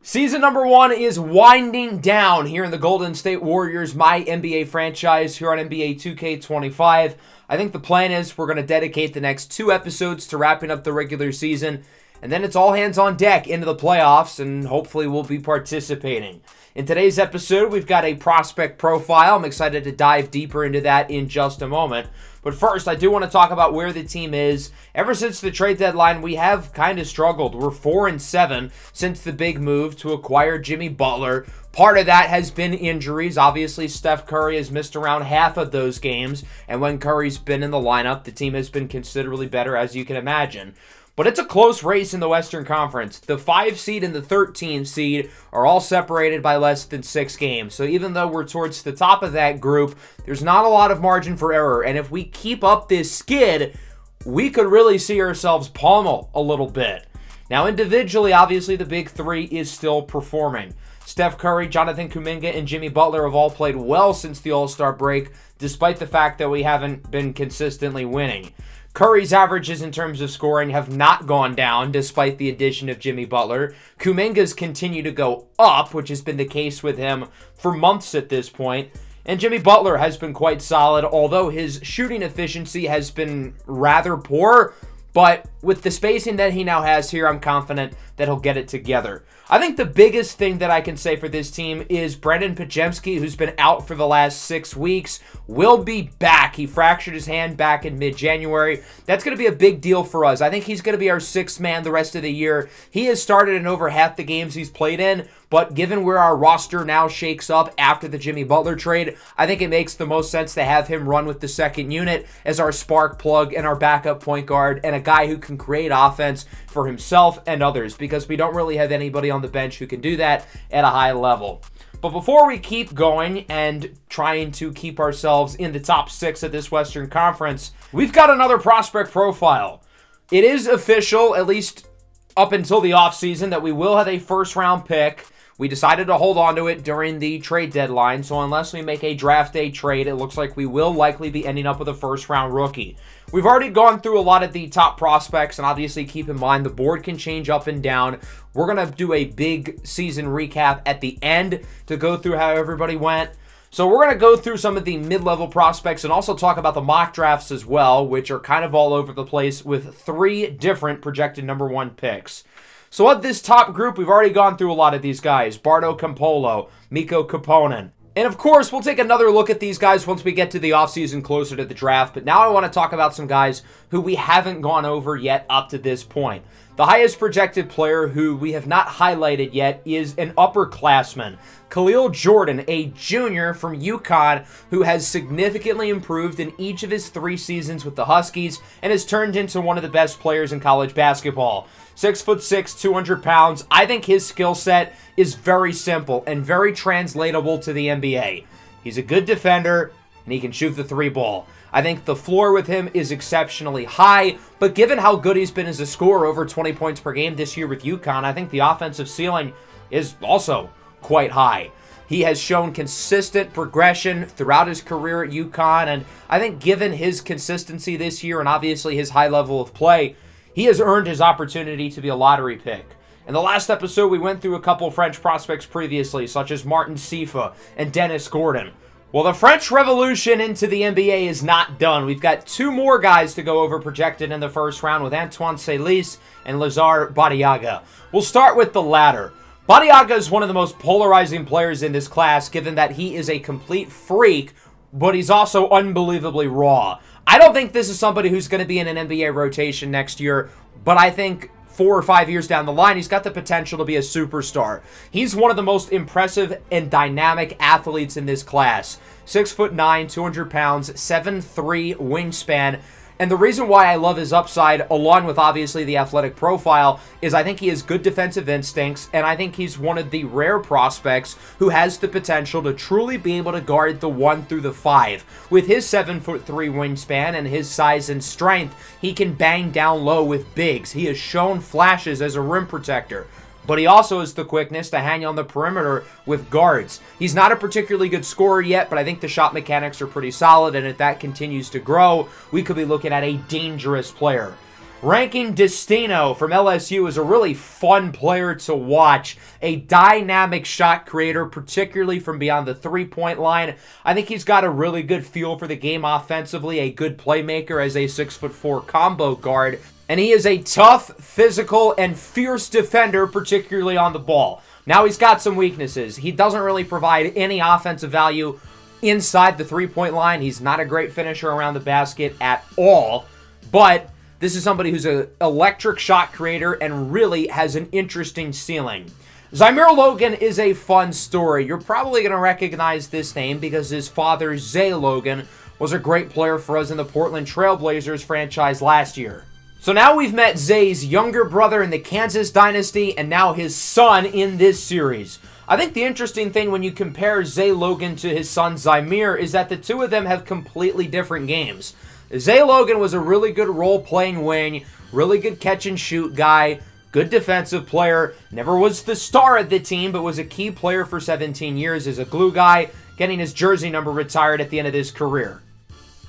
Season number 1 is winding down here in the Golden State Warriors, MyNBA franchise here on NBA 2K25. I think the plan is we're going to dedicate the next 2 episodes to wrapping up the regular season, and then it's all hands on deck into the playoffs, and hopefully we'll be participating. In today's episode, we've got a prospect profile. I'm excited to dive deeper into that in just a moment. But first, I do want to talk about where the team is. Ever since the trade deadline, we have kind of struggled. We're 4-7 since the big move to acquire Jimmy Butler. Part of that has been injuries. Obviously, Steph Curry has missed around half of those games. And when Curry's been in the lineup, the team has been considerably better, as you can imagine. But it's a close race in the Western Conference. The 5 seed and the 13 seed are all separated by less than 6 games. So even though we're towards the top of that group, there's not a lot of margin for error. And if we keep up this skid, we could really see ourselves pummel a little bit. Now individually, obviously the big 3 is still performing. Steph Curry, Jonathan Kuminga, and Jimmy Butler have all played well since the All-Star break, despite the fact that we haven't been consistently winning. Curry's averages in terms of scoring have not gone down despite the addition of Jimmy Butler. Kuminga's continue to go up, which has been the case with him for months at this point. And Jimmy Butler has been quite solid, although his shooting efficiency has been rather poor. But with the spacing that he now has here, I'm confident that he'll get it together. I think the biggest thing that I can say for this team is Brandon Podziemski, who's been out for the last 6 weeks, will be back. He fractured his hand back in mid-January. That's going to be a big deal for us. I think he's going to be our 6th man the rest of the year. He has started in over half the games he's played in, but given where our roster now shakes up after the Jimmy Butler trade, I think it makes the most sense to have him run with the second unit as our spark plug and our backup point guard and a guy who can create offense for himself and others, because we don't really have anybody on the bench who can do that at a high level. But before we keep going and trying to keep ourselves in the top 6 of this Western Conference, we've got another prospect profile. It is official, at least up until the offseason, that we will have a first-round pick. We decided to hold on to it during the trade deadline, so unless we make a draft day trade, it looks like we will likely be ending up with a first-round rookie. We've already gone through a lot of the top prospects, and obviously keep in mind the board can change up and down. We're going to do a big season recap at the end to go through how everybody went. So we're going to go through some of the mid-level prospects and also talk about the mock drafts as well, which are kind of all over the place with 3 different projected number 1 picks. So of this top group, we've already gone through a lot of these guys. Bardo Campolo, Mikko Koponen. And of course, we'll take another look at these guys once we get to the offseason closer to the draft. But now I want to talk about some guys who we haven't gone over yet up to this point. The highest projected player who we have not highlighted yet is an upperclassman, Khalil Jordan, a junior from UConn who has significantly improved in each of his 3 seasons with the Huskies and has turned into one of the best players in college basketball. 6'6", 200 pounds. I think his skill set is very simple and very translatable to the NBA. He's a good defender, and he can shoot the 3 ball. I think the floor with him is exceptionally high, but given how good he's been as a scorer, over 20 points per game this year with UConn, I think the offensive ceiling is also quite high. He has shown consistent progression throughout his career at UConn, and I think given his consistency this year and obviously his high level of play, he has earned his opportunity to be a lottery pick. In the last episode, we went through a couple French prospects previously, such as Martin Sifa and Dennis Gordon. Well, the French Revolution into the NBA is not done. We've got 2 more guys to go over projected in the first round with Antoine Selis and Lazare Badiaga. We'll start with the latter. Badiaga is one of the most polarizing players in this class, given that he is a complete freak, but he's also unbelievably raw. I don't think this is somebody who's going to be in an NBA rotation next year, but I think 4 or 5 years down the line, he's got the potential to be a superstar. He's one of the most impressive and dynamic athletes in this class. 6'9", 200 pounds, 7'3" wingspan. And the reason why I love his upside, along with obviously the athletic profile, is I think he has good defensive instincts, and I think he's one of the rare prospects who has the potential to truly be able to guard the 1 through the 5. With his 7'3" wingspan and his size and strength, he can bang down low with bigs. He has shown flashes as a rim protector. but he also has the quickness to hang on the perimeter with guards. He's not a particularly good scorer yet, but I think the shot mechanics are pretty solid, and if that continues to grow, we could be looking at a dangerous player. Ranking Destino from LSU is a really fun player to watch. A dynamic shot creator, particularly from beyond the three-point line. I think he's got a really good feel for the game offensively, a good playmaker as a 6'4" combo guard. And he is a tough, physical, and fierce defender, particularly on the ball. Now he's got some weaknesses. He doesn't really provide any offensive value inside the three-point line. He's not a great finisher around the basket at all. But this is somebody who's an electric shot creator and really has an interesting ceiling. Zymer Logan is a fun story. You're probably going to recognize this name because his father, Zay Logan, was a great player for us in the Portland Trail Blazers franchise last year. So now we've met Zay's younger brother in the Kansas dynasty and now his son in this series. I think the interesting thing when you compare Zay Logan to his son Zymer is that the two of them have completely different games. Zay Logan was a really good role-playing wing, really good catch-and-shoot guy, good defensive player, never was the star of the team, but was a key player for 17 years as a glue guy, getting his jersey number retired at the end of his career.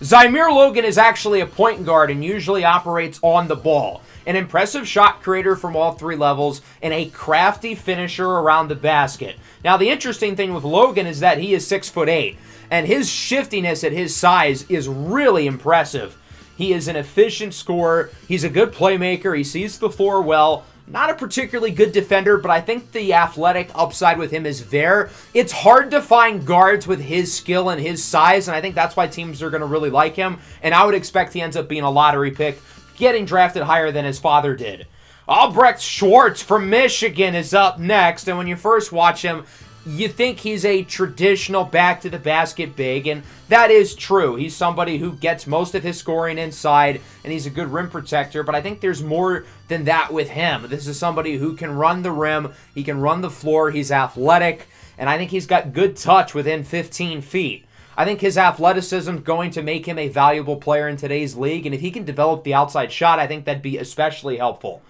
Zymer Logan is actually a point guard and usually operates on the ball. An impressive shot creator from all three levels and a crafty finisher around the basket. Now, the interesting thing with Logan is that he is 6'8", and his shiftiness at his size is really impressive. He is an efficient scorer. He's a good playmaker. He sees the floor well. Not a particularly good defender, but I think the athletic upside with him is there. It's hard to find guards with his skill and his size, and I think that's why teams are going to really like him. And I would expect he ends up being a lottery pick, getting drafted higher than his father did. Albrecht Schwartz from Michigan is up next, and when you first watch him, you think he's a traditional back-to-the-basket big, and that is true. He's somebody who gets most of his scoring inside, and he's a good rim protector, but I think there's more than that with him. This is somebody who can run the rim, he can run the floor, he's athletic, and I think he's got good touch within 15 feet. I think his athleticism is going to make him a valuable player in today's league, and if he can develop the outside shot, I think that'd be especially helpful.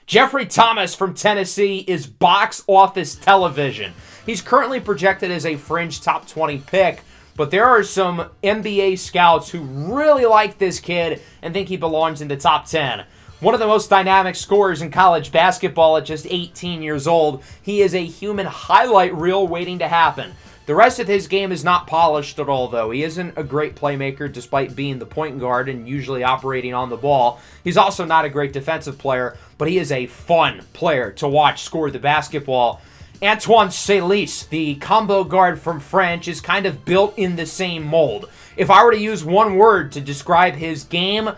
Jeffrey Thomas from Tennessee is box office television. He's currently projected as a fringe top 20 pick, but there are some NBA scouts who really like this kid and think he belongs in the top 10. One of the most dynamic scorers in college basketball at just 18 years old, he is a human highlight reel waiting to happen. The rest of his game is not polished at all, though. He isn't a great playmaker despite being the point guard and usually operating on the ball. He's also not a great defensive player, but he is a fun player to watch score the basketball. Antoine Salis, the combo guard from French, is kind of built in the same mold. If I were to use one word to describe his game,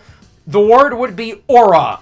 the word would be aura.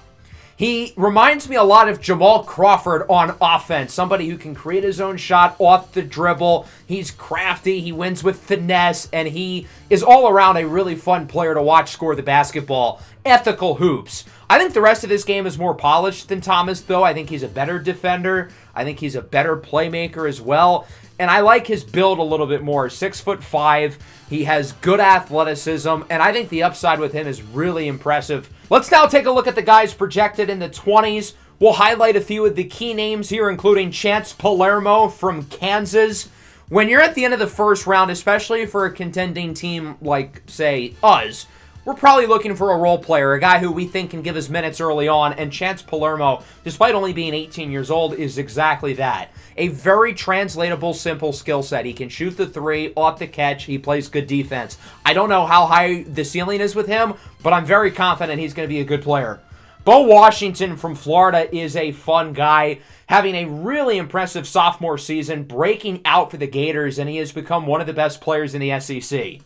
He reminds me a lot of Jamal Crawford on offense, somebody who can create his own shot off the dribble. He's crafty, he wins with finesse, and he is all around a really fun player to watch score the basketball. Ethical hoops. I think the rest of this game is more polished than Thomas, though. I think he's a better defender. I think he's a better playmaker as well. And I like his build a little bit more. 6'5". He has good athleticism, and I think the upside with him is really impressive. Let's now take a look at the guys projected in the 20s. We'll highlight a few of the key names here, including Chance Palermo from Kansas. When you're at the end of the first round, especially for a contending team like, say, us, we're probably looking for a role player, a guy who we think can give us minutes early on, and Chance Palermo, despite only being 18 years old, is exactly that. A very translatable, simple skill set. He can shoot the three, off the catch, he plays good defense. I don't know how high the ceiling is with him, but I'm very confident he's going to be a good player. Bo Washington from Florida is a fun guy, having a really impressive sophomore season, breaking out for the Gators, and he has become one of the best players in the SEC.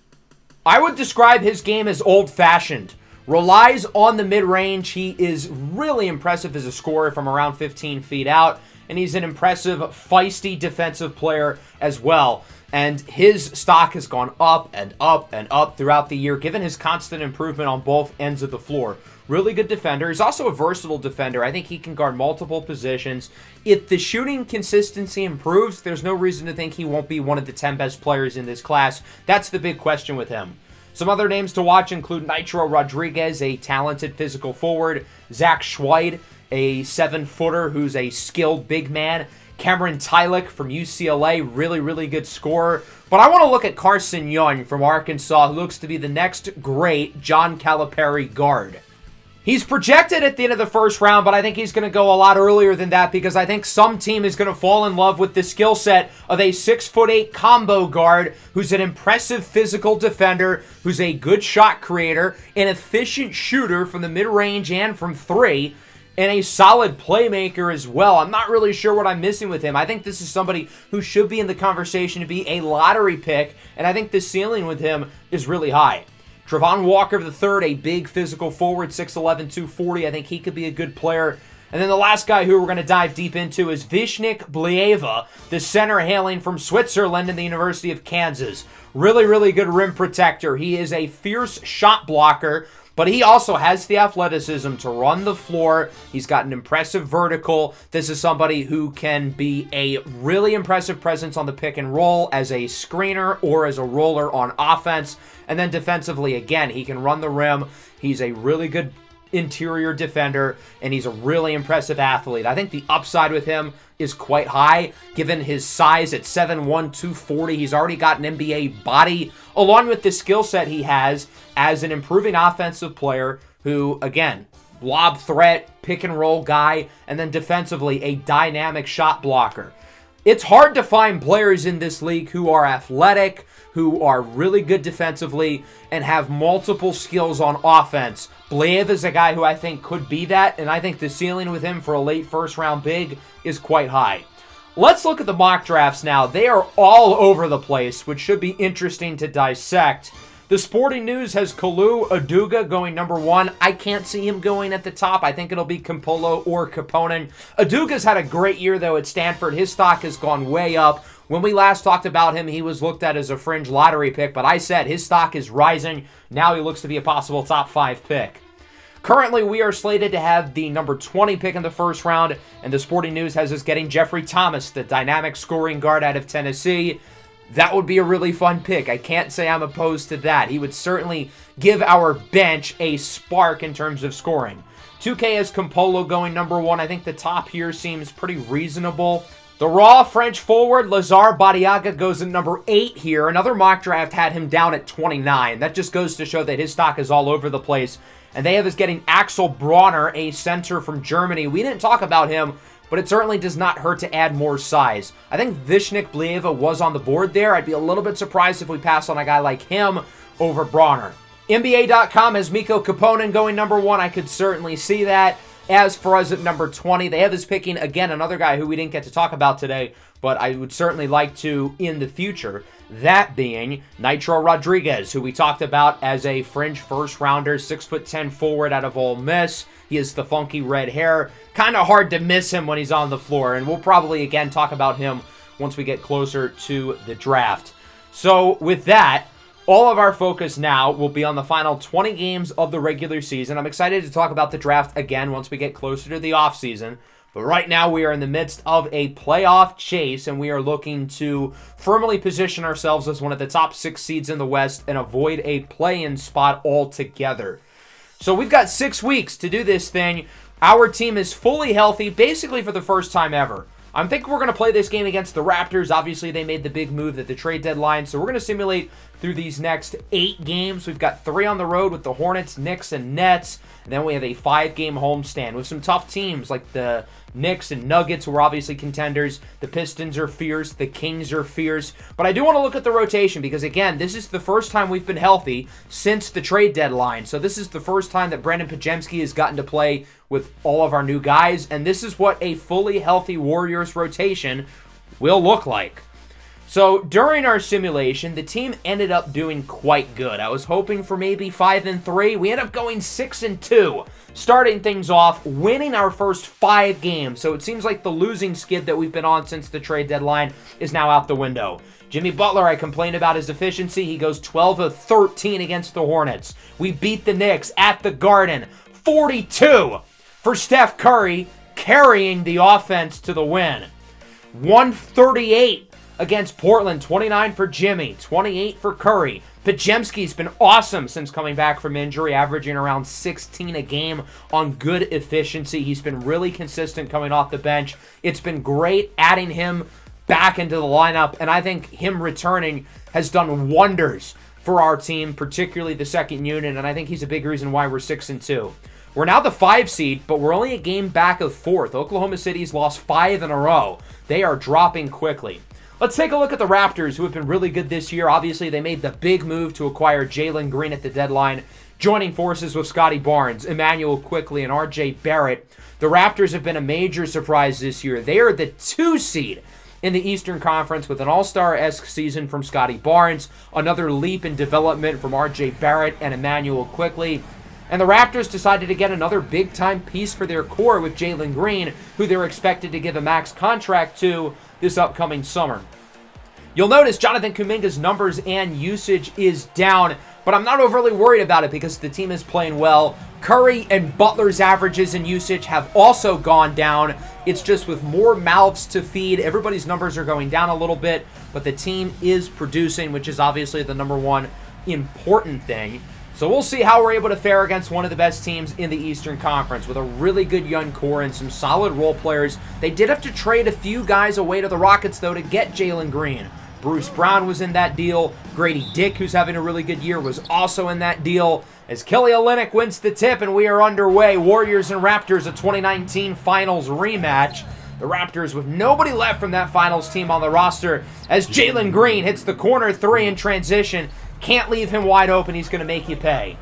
I would describe his game as old-fashioned. Relies on the mid-range. He is really impressive as a scorer from around 15 feet out, and he's an impressive, feisty defensive player as well. And his stock has gone up and up and up throughout the year, given his constant improvement on both ends of the floor. Really good defender. He's also a versatile defender. I think he can guard multiple positions. If the shooting consistency improves, there's no reason to think he won't be one of the 10 best players in this class. That's the big question with him. Some other names to watch include Nitro Rodriguez, a talented physical forward, Zach Schweid, a 7-footer who's a skilled big man, Cameron Tylick from UCLA, really good scorer. But I want to look at Carson Young from Arkansas, who looks to be the next great John Calipari guard. He's projected at the end of the first round, but I think he's going to go a lot earlier than that because I think some team is going to fall in love with the skill set of a 6'8" combo guard who's an impressive physical defender, who's a good shot creator, an efficient shooter from the mid-range and from three, and a solid playmaker as well. I'm not really sure what I'm missing with him. I think this is somebody who should be in the conversation to be a lottery pick, and I think the ceiling with him is really high. Trevon Walker III, a big physical forward, 6'11", 240. I think he could be a good player. And then the last guy who we're going to dive deep into is Vishnik Blieva, the center hailing from Switzerland and the University of Kansas. Really, really good rim protector. He is a fierce shot blocker, but he also has the athleticism to run the floor. He's got an impressive vertical. This is somebody who can be a really impressive presence on the pick and roll as a screener or as a roller on offense. And then defensively, again, he can run the rim. He's a really good interior defender, and he's a really impressive athlete. I think the upside with him is quite high, given his size at 7'1", 240. He's already got an NBA body, along with the skill set he has as an improving offensive player who, again, lob threat, pick and roll guy, and then defensively, a dynamic shot blocker. It's hard to find players in this league who are athletic, who are really good defensively, and have multiple skills on offense. Blieva is a guy who I think could be that, and I think the ceiling with him for a late first-round big is quite high. Let's look at the mock drafts now. They are all over the place, which should be interesting to dissect. The Sporting News has Kalu Aduga going number 1. I can't see him going at the top. I think it'll be Campolo or Kaponen. Aduga's had a great year, though, at Stanford. His stock has gone way up. When we last talked about him, he was looked at as a fringe lottery pick, but I said his stock is rising. Now he looks to be a possible top 5 pick. Currently, we are slated to have the number 20 pick in the first round, and the Sporting News has us getting Jeffrey Thomas, the dynamic scoring guard out of Tennessee. That would be a really fun pick. I can't say I'm opposed to that. He would certainly give our bench a spark in terms of scoring. 2K has Campolo going number 1. I think the top here seems pretty reasonable. The raw French forward, Lazare Badiaga, goes at number 8 here. Another mock draft had him down at 29. That just goes to show that his stock is all over the place. And they have us getting Axel Bronner, a center from Germany. We didn't talk about him, but it certainly does not hurt to add more size. I think Vishnik Blieva was on the board there. I'd be a little bit surprised if we pass on a guy like him over Bronner. NBA.com has Miko Kaponen going number 1. I could certainly see that. As for us at number 20, they have us picking, again, another guy who we didn't get to talk about today, but I would certainly like to in the future. That being Nitro Rodriguez, who we talked about as a fringe first-rounder, 6'10" forward out of Ole Miss. He has the funky red hair. Kind of hard to miss him when he's on the floor, and we'll probably, again, talk about him once we get closer to the draft. So, with that, all of our focus now will be on the final 20 games of the regular season. I'm excited to talk about the draft again once we get closer to the offseason. But right now we are in the midst of a playoff chase, and we are looking to firmly position ourselves as one of the top 6 seeds in the West and avoid a play-in spot altogether. So we've got 6 weeks to do this thing. Our team is fully healthy, basically for the first time ever. I think we're going to play this game against the Raptors. Obviously, they made the big move at the trade deadline, so we're going to simulate through these next 8 games. We've got 3 on the road with the Hornets, Knicks, and Nets, and then we have a 5-game homestand with some tough teams like the Knicks and Nuggets, who are obviously contenders. The Pistons are fierce. The Kings are fierce. But I do want to look at the rotation because, again, this is the first time we've been healthy since the trade deadline. So this is the first time that Brandon Podziemski has gotten to play with all of our new guys, and this is what a fully healthy Warriors rotation will look like. So during our simulation, the team ended up doing quite good. I was hoping for maybe 5-3. We ended up going 6-2, starting things off, winning our first 5 games. So it seems like the losing skid that we've been on since the trade deadline is now out the window. Jimmy Butler, I complained about his efficiency. He goes 12 of 13 against the Hornets. We beat the Knicks at the Garden, 42 for Steph Curry, carrying the offense to the win. 138 against Portland, 29 for Jimmy, 28 for Curry. Podziemski's been awesome since coming back from injury, averaging around 16 a game on good efficiency. He's been really consistent coming off the bench. It's been great adding him back into the lineup, and I think him returning has done wonders for our team, particularly the second unit, and I think he's a big reason why we're 6-2. We're now the 5 seed, but we're only a game back of 4th. Oklahoma City's lost 5 in a row. They are dropping quickly. Let's take a look at the Raptors, who have been really good this year. Obviously, they made the big move to acquire Jalen Green at the deadline, joining forces with Scotty Barnes, Emmanuel Quickley, and R.J. Barrett. The Raptors have been a major surprise this year. They are the 2 seed in the Eastern Conference with an all-star-esque season from Scotty Barnes, another leap in development from R.J. Barrett and Emmanuel Quickley. And the Raptors decided to get another big-time piece for their core with Jalen Green, who they're expected to give a max contract to this upcoming summer. You'll notice Jonathan Kuminga's numbers and usage is down, but I'm not overly worried about it because the team is playing well. Curry and Butler's averages and usage have also gone down. It's just with more mouths to feed. Everybody's numbers are going down a little bit, but the team is producing, which is obviously the number one important thing. So we'll see how we're able to fare against one of the best teams in the Eastern Conference with a really good young core and some solid role players. They did have to trade a few guys away to the Rockets, though, to get Jalen Green. Bruce Brown was in that deal. Grady Dick, who's having a really good year, was also in that deal. As Kelly Olynyk wins the tip and we are underway, Warriors and Raptors, a 2019 Finals rematch. The Raptors with nobody left from that Finals team on the roster as Jalen Green hits the corner 3 in transition. Can't leave him wide open. He's going to make you pay.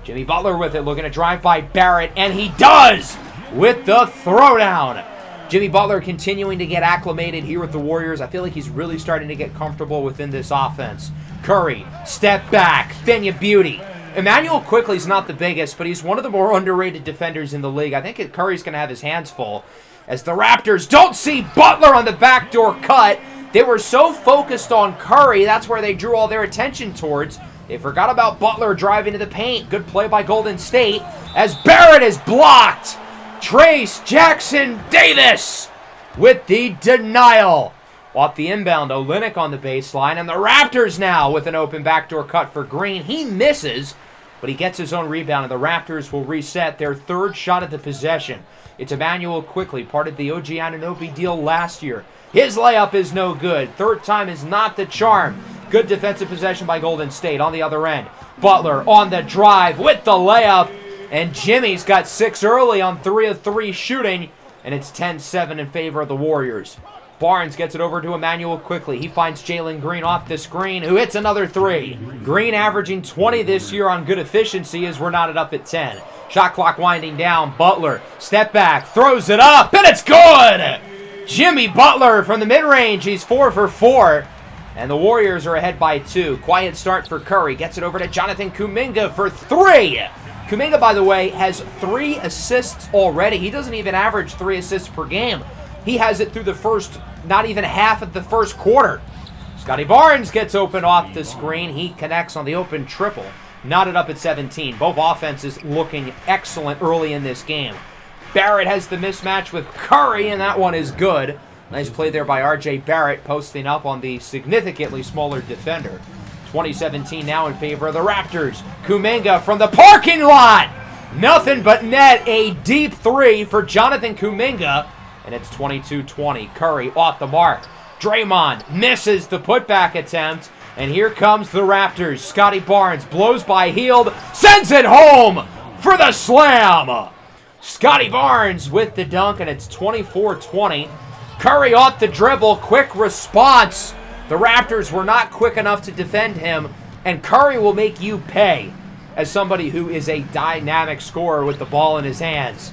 Jimmy Butler with it, looking to drive by Barrett, and he does with the throwdown. Jimmy Butler continuing to get acclimated here with the Warriors. I feel like he's really starting to get comfortable within this offense. Curry, step back, thin beauty. Emmanuel Quickley's not the biggest, but he's one of the more underrated defenders in the league. I think Curry's going to have his hands full as the Raptors don't see Butler on the backdoor cut. They were so focused on Curry, that's where they drew all their attention towards. They forgot about Butler driving to the paint. Good play by Golden State as Barrett is blocked. Trace Jackson Davis with the denial. Off the inbound, Olynyk on the baseline, and the Raptors now with an open backdoor cut for Green. He misses, but he gets his own rebound, and the Raptors will reset their 3rd shot at the possession. It's Emmanuel Quickley, part of the OG Anunoby deal last year. His layup is no good. 3rd time is not the charm. Good defensive possession by Golden State on the other end. Butler on the drive with the layup. And Jimmy's got 6 early on 3 of 3 shooting. And it's 10-7 in favor of the Warriors. Barnes gets it over to Emmanuel Quickley. He finds Jalen Green off the screen, who hits another 3. Green averaging 20 this year on good efficiency as we're knotted up at 10. Shot clock winding down. Butler, step back, throws it up, and it's good! Jimmy Butler from the mid-range. He's 4 for 4. And the Warriors are ahead by 2. Quiet start for Curry. Gets it over to Jonathan Kuminga for 3. Kuminga, by the way, has 3 assists already. He doesn't even average 3 assists per game. He has it through the first, not even half of the first quarter. Scotty Barnes gets open off the screen. He connects on the open triple. Knotted up at 17. Both offenses looking excellent early in this game. Barrett has the mismatch with Curry, and that one is good. Nice play there by R.J. Barrett, posting up on the significantly smaller defender. 2017 now in favor of the Raptors. Kuminga from the parking lot. Nothing but net. A deep 3 for Jonathan Kuminga, and it's 22-20. Curry off the mark. Draymond misses the putback attempt, and here comes the Raptors. Scotty Barnes blows by Hield, sends it home for the slam. Scotty Barnes with the dunk, and it's 24-20. Curry off the dribble, quick response. The Raptors were not quick enough to defend him, and Curry will make you pay as somebody who is a dynamic scorer with the ball in his hands.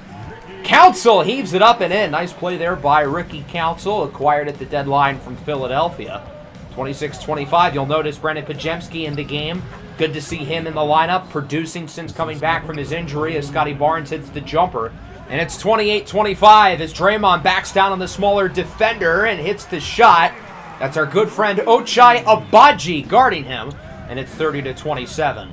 Council heaves it up and in. Nice play there by Ricky Council, acquired at the deadline from Philadelphia. 26-25, you'll notice Brendan Pajemski in the game. Good to see him in the lineup, producing since coming back from his injury as Scotty Barnes hits the jumper. And it's 28-25 as Draymond backs down on the smaller defender and hits the shot. That's our good friend Ochai Agbaji guarding him, and it's 30-27.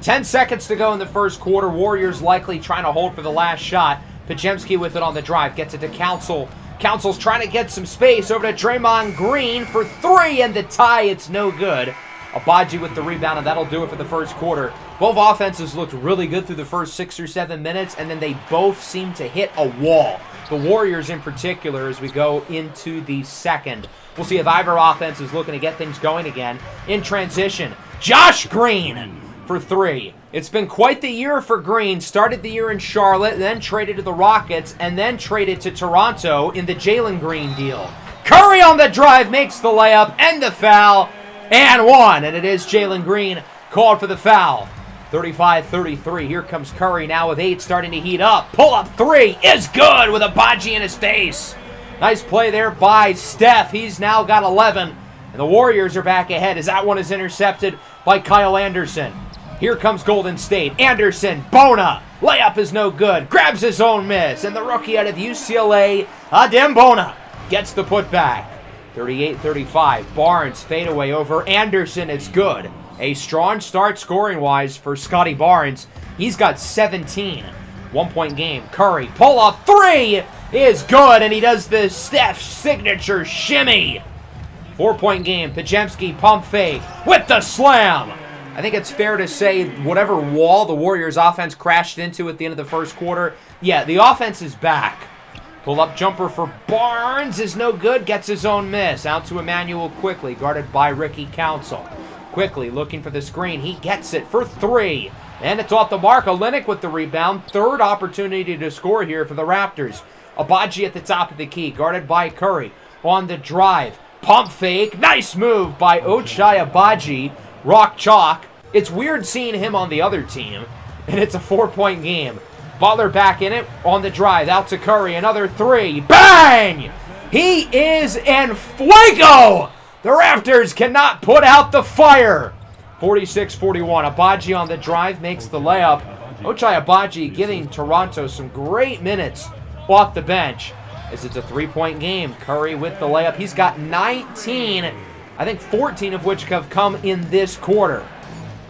10 seconds to go in the first quarter. Warriors likely trying to hold for the last shot. Pajemski with it on the drive, gets it to Council. Council's trying to get some space over to Draymond Green for 3, and the tie, it's no good. Agbaji with the rebound, and that'll do it for the first quarter. Both offenses looked really good through the first 6 or 7 minutes, and then they both seemed to hit a wall. The Warriors in particular as we go into the second. We'll see if either offense is looking to get things going again. In transition, Josh Green for three. It's been quite the year for Green. Started the year in Charlotte, then traded to the Rockets, and then traded to Toronto in the Jalen Green deal. Curry on the drive makes the layup and the foul, and one. And it is Jalen Green called for the foul. 35-33. Here comes Curry now with 8, starting to heat up. Pull-up three is good with Agbaji in his face. Nice play there by Steph. He's now got 11. And the Warriors are back ahead as that one is intercepted by Kyle Anderson. Here comes Golden State. Anderson, Bona. Layup is no good. Grabs his own miss. And the rookie out of UCLA, Adem Bona, gets the putback. 38-35. Barnes fadeaway over Anderson. It's good. A strong start scoring-wise for Scotty Barnes. He's got 17. 1-point game. Curry, pull-up three is good, and he does the Steph signature shimmy. 4-point game. Pajemski pump fake with the slam. I think it's fair to say whatever wall the Warriors offense crashed into at the end of the first quarter, yeah, the offense is back. Pull-up jumper for Barnes is no good. Gets his own miss. Out to Emmanuel quickly, guarded by Ricky Council. Quickly looking for the screen. He gets it for three. And it's off the mark. Olynyk with the rebound. Third opportunity to score here for the Raptors. Agbaji at the top of the key, guarded by Curry. On the drive. Pump fake. Nice move by Ochai Agbaji. Rock chalk. It's weird seeing him on the other team. And it's a 4-point game. Butler back in it on the drive. Out to Curry. Another three. Bang! He is en fuego! The Raptors cannot put out the fire. 46-41. Agbaji on the drive makes the layup. Ochai Agbaji giving Toronto some great minutes off the bench as it's a 3-point game. Curry with the layup. He's got 19, I think 14 of which have come in this quarter.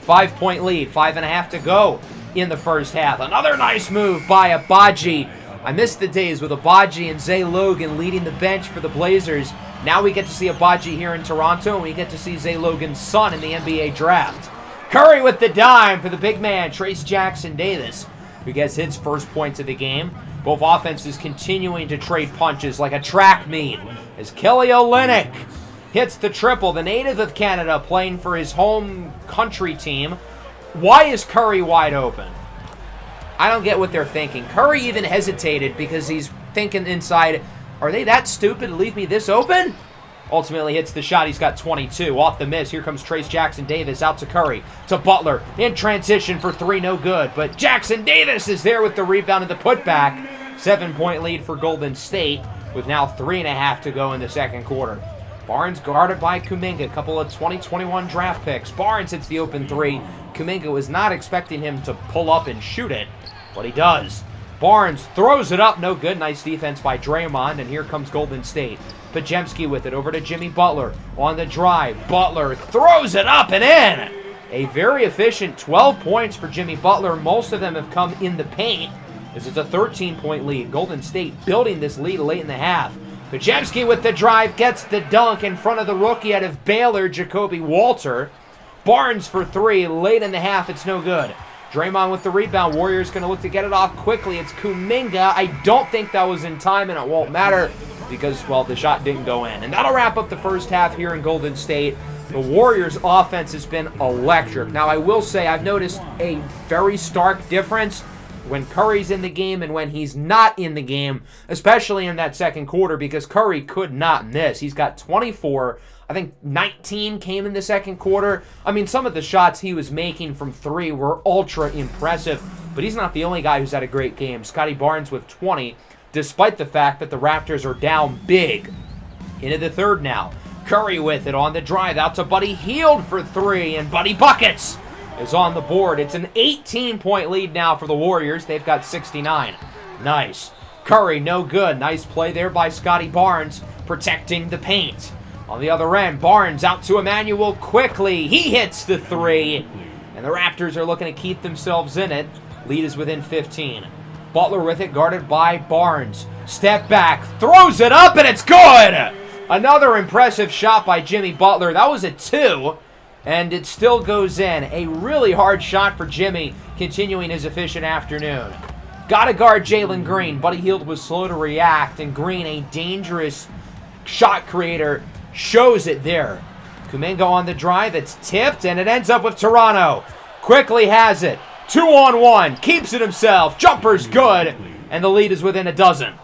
5-point lead, 5.5 to go in the first half. Another nice move by Agbaji. I miss the days with Agbaji and Zay Logan leading the bench for the Blazers. Now we get to see Agbaji here in Toronto, and we get to see Zay Logan's son in the NBA draft. Curry with the dime for the big man, Trace Jackson-Davis, who gets his first points of the game. Both offenses continuing to trade punches like a track meet as Kelly Olynyk hits the triple. The native of Canada playing for his home country team. Why is Curry wide open? I don't get what they're thinking. Curry even hesitated because he's thinking inside, are they that stupid to leave me this open? Ultimately hits the shot. He's got 22. Off the miss. Here comes Trace Jackson-Davis out to Curry. To Butler. In transition for three. No good. But Jackson-Davis is there with the rebound and the putback. 7-point lead for Golden State with now 3.5 to go in the second quarter. Barnes guarded by Kuminga. A couple of 2021 draft picks. Barnes hits the open three. Kuminga was not expecting him to pull up and shoot it, but he does. Barnes throws it up, no good. Nice defense by Draymond, and here comes Golden State. Pajemski with it, over to Jimmy Butler on the drive. Butler throws it up and in. A very efficient 12 points for Jimmy Butler. Most of them have come in the paint. This is a 13-point lead. Golden State building this lead late in the half. Pajemski with the drive, gets the dunk in front of the rookie out of Baylor, Jacoby Walter. Barnes for three, late in the half, it's no good. Draymond with the rebound. Warriors going to look to get it off quickly. It's Kuminga. I don't think that was in time, and it won't matter because, well, the shot didn't go in. And that'll wrap up the first half here in Golden State. The Warriors' offense has been electric. Now, I will say I've noticed a very stark difference when Curry's in the game and when he's not in the game, especially in that second quarter, because Curry could not miss. He's got 24. I think 19 came in the second quarter. I mean, some of the shots he was making from three were ultra impressive, but he's not the only guy who's had a great game. Scotty Barnes with 20, despite the fact that the Raptors are down big. Into the third now. Curry with it on the drive. Out to Buddy Hield for three, and Buddy buckets is on the board. It's an 18-point lead now for the Warriors. They've got 69. Nice. Curry, no good. Nice play there by Scotty Barnes, protecting the paint. On the other end, Barnes out to Emmanuel quickly. He hits the three, and the Raptors are looking to keep themselves in it. Lead is within 15. Butler with it, guarded by Barnes. Step back, throws it up, and it's good! Another impressive shot by Jimmy Butler. That was a 2, and it still goes in. A really hard shot for Jimmy, continuing his efficient afternoon. Gotta guard Jalen Green. Buddy Hield was slow to react, and Green, a dangerous shot creator, shows it there. Kuminga on the drive. It's tipped, and it ends up with Toronto. Quickly has it. 2-on-1. Keeps it himself. Jumper's good. And the lead is within a dozen.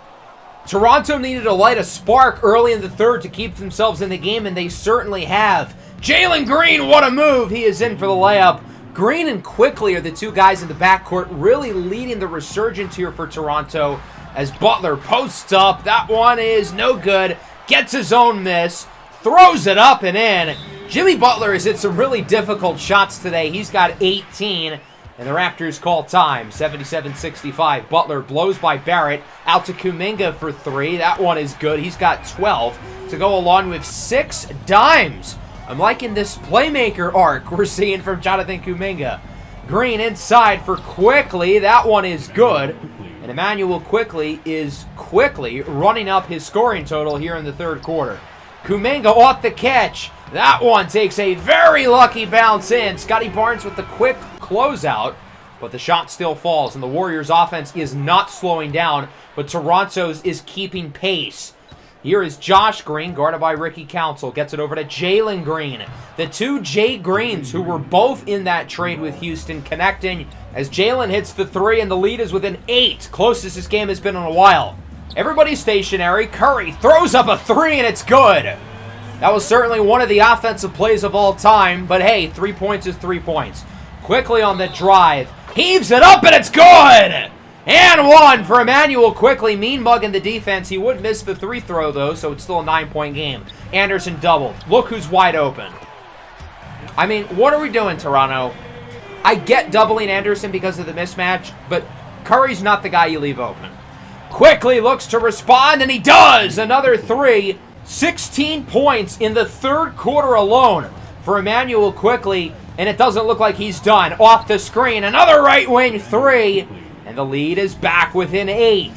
Toronto needed to light a spark early in the third to keep themselves in the game, and they certainly have. Jalen Green, what a move. He is in for the layup. Green and Quickly are the two guys in the backcourt really leading the resurgence here for Toronto as Butler posts up. That one is no good. Gets his own miss. Throws it up and in. Jimmy Butler has hit some really difficult shots today. He's got 18, and the Raptors call time. 77-65. Butler blows by Barrett. Out to Kuminga for 3. That one is good. He's got 12 to go along with 6 dimes. I'm liking this playmaker arc we're seeing from Jonathan Kuminga. Green inside for Quickly. That one is good. And Emmanuel Quickly is quickly running up his scoring total here in the third quarter. Kuminga off the catch. That one takes a very lucky bounce in. Scotty Barnes with the quick closeout. But the shot still falls, and the Warriors' offense is not slowing down, but Toronto's is keeping pace. Here is Josh Green, guarded by Ricky Council. Gets it over to Jalen Green. The two Jay Greens, who were both in that trade with Houston, connecting as Jalen hits the 3, and the lead is within 8. Closest this game has been in a while. Everybody's stationary. Curry throws up a 3, and it's good. That was certainly one of the offensive plays of all time, but hey, 3 points is 3 points. Quickly on the drive. Heaves it up, and it's good! And 1 for Emmanuel Quickly. Mean mugging the defense. He would miss the 3 throw, though, so it's still a 9-point game. Anderson doubled. Look who's wide open. I mean, what are we doing, Toronto? I get doubling Anderson because of the mismatch, but Curry's not the guy you leave open. Quickly looks to respond, and he does! Another 3. 16 points in the third quarter alone for Emmanuel Quickly, and it doesn't look like he's done. Off the screen, another right wing 3. And the lead is back within 8.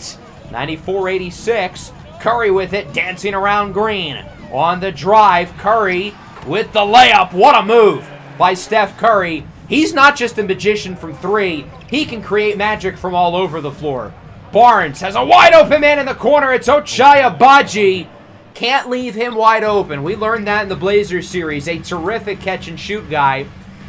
94-86. Curry with it, dancing around Green. On the drive, Curry with the layup. What a move by Steph Curry. He's not just a magician from 3. He can create magic from all over the floor. Barnes has a wide open man in the corner. It's Ochai Agbaji. Can't leave him wide open. We learned that in the Blazers series. A terrific catch and shoot guy.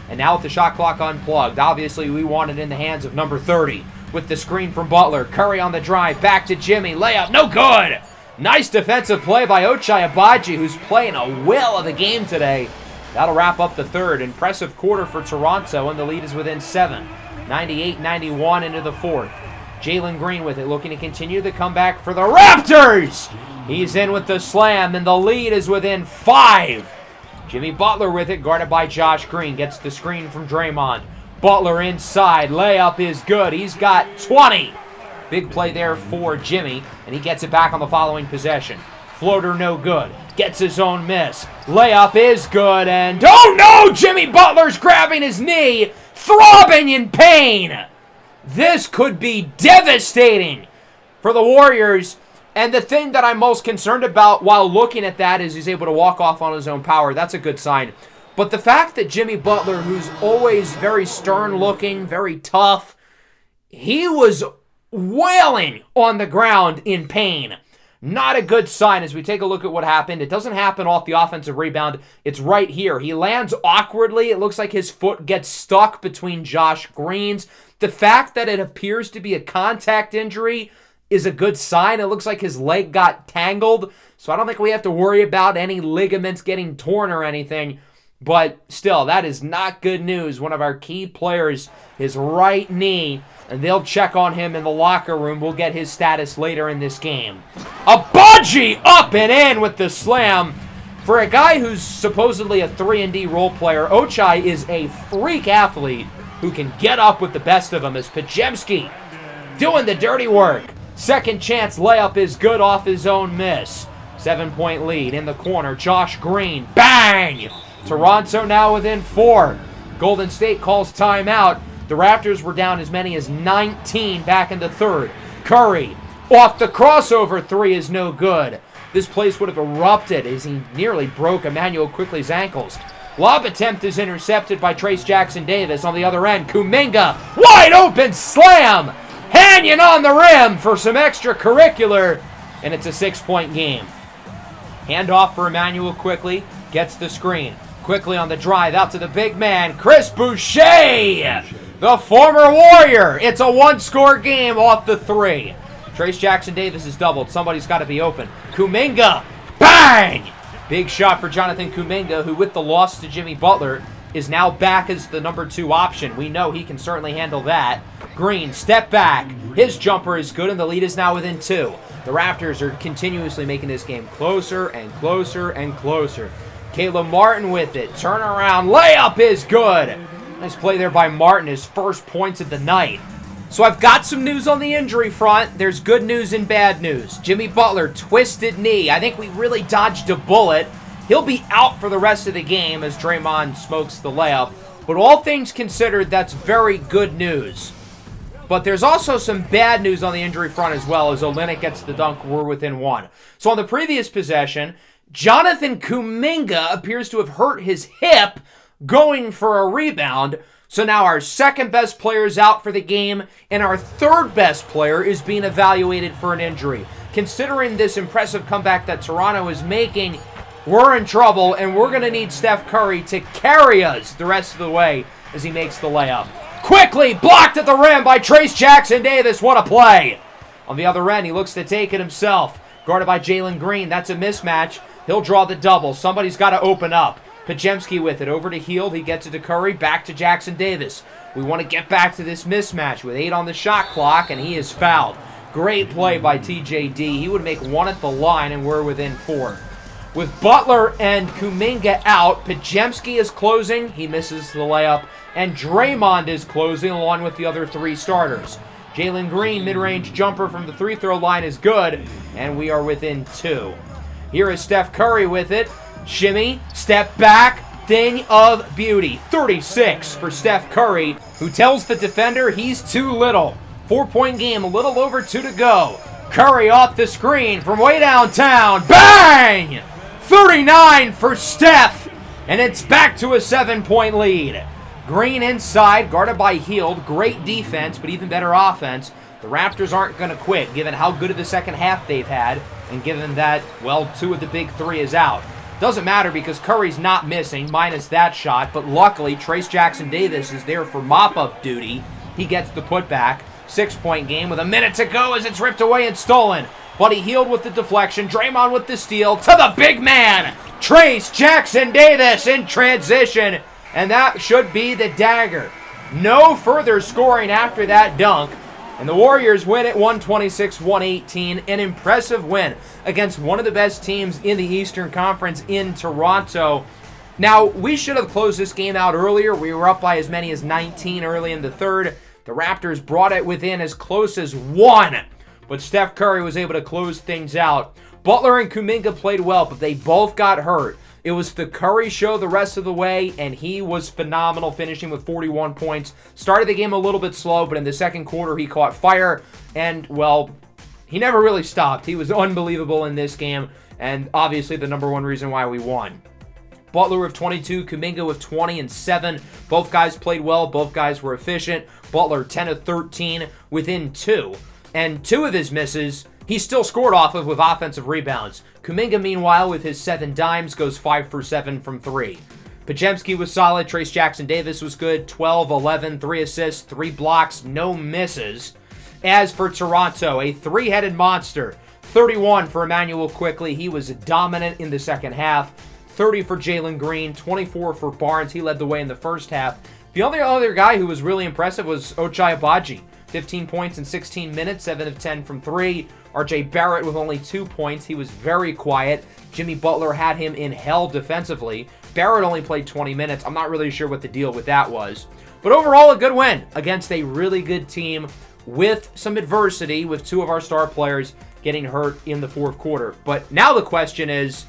And now with the shot clock unplugged, obviously we want it in the hands of number 30. With the screen from Butler. Curry on the drive. Back to Jimmy. Layup. No good. Nice defensive play by Ochai Agbaji, who's playing a whale of the game today. That'll wrap up the third. Impressive quarter for Toronto, and the lead is within 7. 98-91 into the fourth. Jalen Green with it, looking to continue the comeback for the Raptors. He's in with the slam, and the lead is within 5. Jimmy Butler with it, guarded by Josh Green. Gets the screen from Draymond. Butler inside. Layup is good. He's got 20. Big play there for Jimmy, and he gets it back on the following possession. Floater no good. Gets his own miss. Layup is good, and oh no! Jimmy Butler's grabbing his knee, throbbing in pain. This could be devastating for the Warriors. And the thing that I'm most concerned about while looking at that is he's able to walk off on his own power. That's a good sign. But the fact that Jimmy Butler, who's always very stern-looking, very tough, he was wailing on the ground in pain. Not a good sign as we take a look at what happened. It doesn't happen off the offensive rebound. It's right here. He lands awkwardly. It looks like his foot gets stuck between Josh Green's. The fact that it appears to be a contact injury is a good sign. It looks like his leg got tangled, so I don't think we have to worry about any ligaments getting torn or anything. But still, that is not good news. One of our key players, his right knee, and they'll check on him in the locker room. We'll get his status later in this game. Agbaji up and in with the slam. For a guy who's supposedly a 3-and-D role player, Ochai is a freak athlete who can get up with the best of them as Podziemski doing the dirty work. Second chance layup is good off his own miss. 7-point lead in the corner. Josh Green. Bang! Toronto now within 4. Golden State calls timeout. The Raptors were down as many as 19 back in the third. Curry off the crossover 3 is no good. This place would have erupted as he nearly broke Emmanuel Quickly's ankles. Lob attempt is intercepted by Trace Jackson-Davis. On the other end, Kuminga, wide open slam! Hanging on the rim for some extracurricular, and it's a 6-point game. Handoff for Emmanuel Quickly, gets the screen. Quickly on the drive, out to the big man, Chris Boucher, the former Warrior. It's a one-score game off the three. Trayce Jackson-Davis is doubled. Somebody's got to be open. Kuminga, bang! Big shot for Jonathan Kuminga, who with the loss to Jimmy Butler is now back as the number 2 option. We know he can certainly handle that. Green, step back. His jumper is good, and the lead is now within 2. The Raptors are continuously making this game closer and closer and closer. Caleb Martin with it. Turnaround layup is good. Nice play there by Martin, his first points of the night. So I've got some news on the injury front. There's good news and bad news. Jimmy Butler, twisted knee. I think we really dodged a bullet. He'll be out for the rest of the game as Draymond smokes the layup. But all things considered, that's very good news. But there's also some bad news on the injury front as well, as Olynyk gets the dunk. We're within 1. So on the previous possession, Jonathan Kuminga appears to have hurt his hip going for a rebound. So now our second best player is out for the game, and our third best player is being evaluated for an injury. Considering this impressive comeback that Toronto is making, we're in trouble, and we're going to need Steph Curry to carry us the rest of the way as he makes the layup. Quickly blocked at the rim by Trayce Jackson-Davis. What a play! On the other end, he looks to take it himself. Guarded by Jalen Green. That's a mismatch. He'll draw the double. Somebody's got to open up. Pajemski with it. Over to Hield. He gets it to Curry. Back to Jackson-Davis. We want to get back to this mismatch with 8 on the shot clock, and he is fouled. Great play by TJD. He would make 1 at the line, and we're within 4. With Butler and Kuminga out, Pajemski is closing. He misses the layup. And Draymond is closing along with the other 3 starters. Jalen Green, mid-range jumper from the free-throw line is good, and we are within 2. Here is Steph Curry with it. Shimmy, step back, thing of beauty. 36 for Steph Curry, who tells the defender he's too little. 4-point game, a little over 2 to go. Curry off the screen from way downtown. Bang! 39 for Steph, and it's back to a 7-point lead. Green inside, guarded by Hield. Great defense, but even better offense. The Raptors aren't going to quit, given how good of the second half they've had, and given that, well, 2 of the big 3 is out. Doesn't matter because Curry's not missing, minus that shot, but luckily Trayce Jackson-Davis is there for mop-up duty. He gets the putback. 6-point game with a minute to go as it's ripped away and stolen. Buddy Hield with the deflection. Draymond with the steal to the big man. Trayce Jackson-Davis in transition. And that should be the dagger. No further scoring after that dunk. And the Warriors win at 126-118. An impressive win against one of the best teams in the Eastern Conference in Toronto. Now, we should have closed this game out earlier. We were up by as many as 19 early in the third. The Raptors brought it within as close as 1. But Steph Curry was able to close things out. Butler and Kuminga played well, but they both got hurt. It was the Curry show the rest of the way, and he was phenomenal, finishing with 41 points. Started the game a little bit slow, but in the second quarter, he caught fire, and, well, he never really stopped. He was unbelievable in this game, and obviously the number 1 reason why we won. Butler with 22, Kuminga with 20 and 7. Both guys played well. Both guys were efficient. Butler 10 of 13 within 2. And 2 of his misses, he still scored off of with offensive rebounds. Kuminga, meanwhile, with his 7 dimes, goes 5 for 7 from 3. Pajemski was solid. Trayce Jackson-Davis was good. 12, 11, 3 assists, 3 blocks, no misses. As for Toronto, a 3-headed monster. 31 for Emmanuel Quickley. He was dominant in the second half. 30 for Jalen Green. 24 for Barnes. He led the way in the first half. The only other guy who was really impressive was Ochai Agbaji. 15 points in 16 minutes, 7 of 10 from 3. RJ Barrett with only 2 points. He was very quiet. Jimmy Butler had him in hell defensively. Barrett only played 20 minutes. I'm not really sure what the deal with that was. But overall, a good win against a really good team with some adversity, with 2 of our star players getting hurt in the fourth quarter. But now the question is,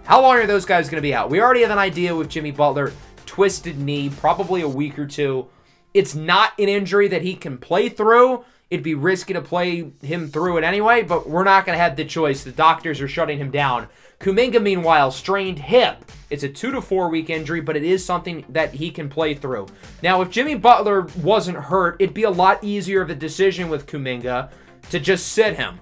how long are those guys going to be out? We already have an idea with Jimmy Butler. Twisted knee, probably a week or 2. It's not an injury that he can play through. It'd be risky to play him through it anyway, but we're not going to have the choice. The doctors are shutting him down. Kuminga, meanwhile, strained hip. It's a 2 to 4 week injury, but it is something that he can play through. Now, if Jimmy Butler wasn't hurt, it'd be a lot easier of a decision with Kuminga to just sit him.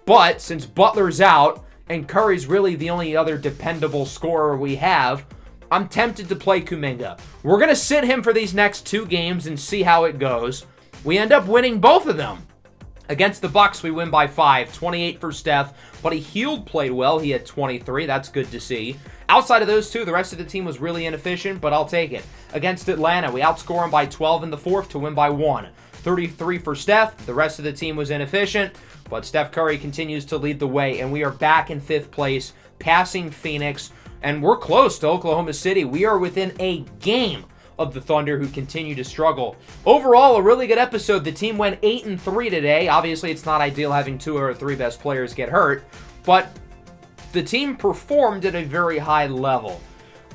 But since Butler's out and Curry's really the only other dependable scorer we have, I'm tempted to play Kuminga. We're going to sit him for these next 2 games and see how it goes. We end up winning both of them. Against the Bucks, we win by 5, 28 for Steph, but Hield played well. He had 23. That's good to see. Outside of those 2, the rest of the team was really inefficient, but I'll take it. Against Atlanta, we outscore them by 12 in the 4th to win by 1. 33 for Steph. The rest of the team was inefficient, but Steph Curry continues to lead the way, and we are back in 5th place, passing Phoenix, and we're close to Oklahoma City. We are within a game of the Thunder, who continue to struggle. Overall, a really good episode. The team went 8-3 today. Obviously, it's not ideal having 2 of our 3 best players get hurt, but the team performed at a very high level.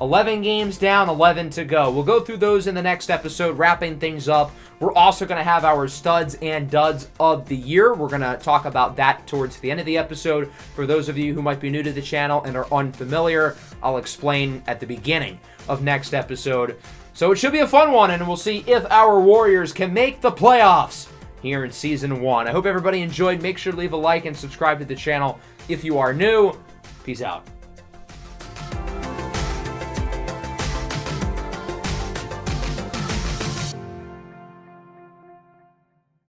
11 games down, 11 to go. We'll go through those in the next episode, wrapping things up. We're also going to have our studs and duds of the year. We're going to talk about that towards the end of the episode. For those of you who might be new to the channel and are unfamiliar, I'll explain at the beginning of next episode. So it should be a fun one, and we'll see if our Warriors can make the playoffs here in Season 1. I hope everybody enjoyed. Make sure to leave a like and subscribe to the channel if you are new. Peace out.